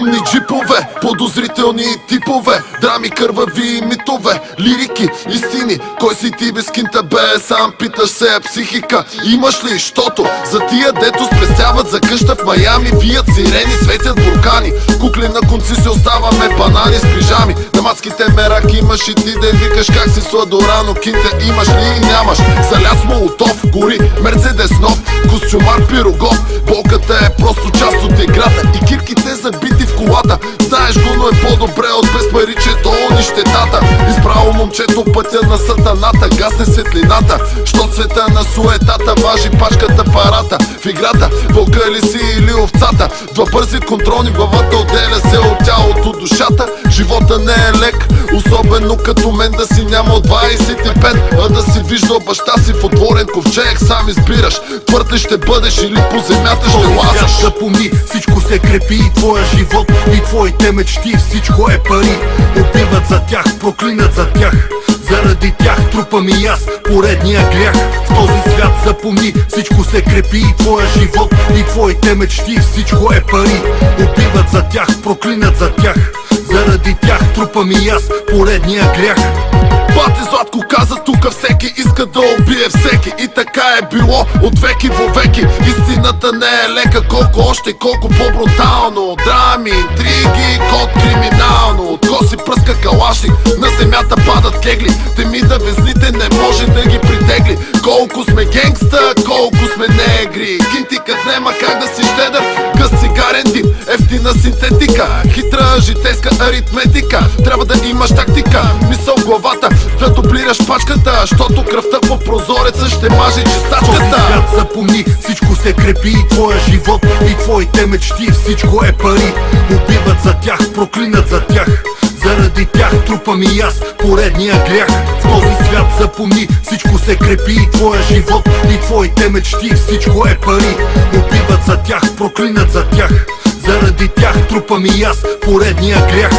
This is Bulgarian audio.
Тъмни джипове, подозрителни типове, драми, кървави и митове, лирики, истини. Кой си ти без кинта бе? Сам питаш се, психика имаш ли? Щото за тия дето спестяват за къща в Майами, вият сирени, светят буркани. Кукли на конци се оставаме банани с пижами. На мацките мерак имаш и ти да викаш как си сладорано. Кинта имаш ли и нямаш? Заляс молотов, гори Мерцедес нов, костюмар пирогов. Болката е просто част от играта и кирките забити в колата. Знаеш го, но е по-добре от без паричето, нищетата. Избрало момчето пътя на сатаната, гасне светлината, що цвета на суетата важи пачката парата. В играта вълка ли си или овцата? Два бързи контролни в главата, отделя се от тялото душата. Живота не е лек, особено като мен да си няма от 25, а да си виждал баща си в отворен ковчег. Сам избираш, твърд ли ще бъдеш или по земята ще лазаш. Запомни, всичко се крепи и твоя живот и твоите мечти, всичко е пари. Убиват за тях, проклинат за тях, заради тях трупам и аз поредния грях. В този свят запомни, всичко се крепи и твоя живот и твоите мечти, всичко е пари. Убиват за тях, проклинат за тях, заради тях трупам и аз поредния грях. Бате Златко каза тука всеки иска да убие всеки, и така е било от веки во веки. Истината не е лека, колко още, колко по-брутално. Драми, интриги, код криминално. От коси пръска калашник, на земята падат кегли. Те ми да везните не може да ги притегли. Колко сме генгста, колко сме негри. Кинтикът нема как да си щедър, къс цигарен дим, ефтина синтетика, хитра житейска аритметика. Трябва да имаш тактика, мисъл в главата, да дублираш пачката, щото кръвта по прозореца ще маже чистачката. Този свят запомни, всичко се крепи и твоя живот и твоите мечти, всичко е пари. Убиват за тях, проклинат за тях, заради тях трупам и аз поредния грях. В този свят запомни, всичко се крепи и твоя живот и твоите мечти, всичко е пари. Убиват за тях, проклинат за тях, заради тях трупам и аз поредния грях.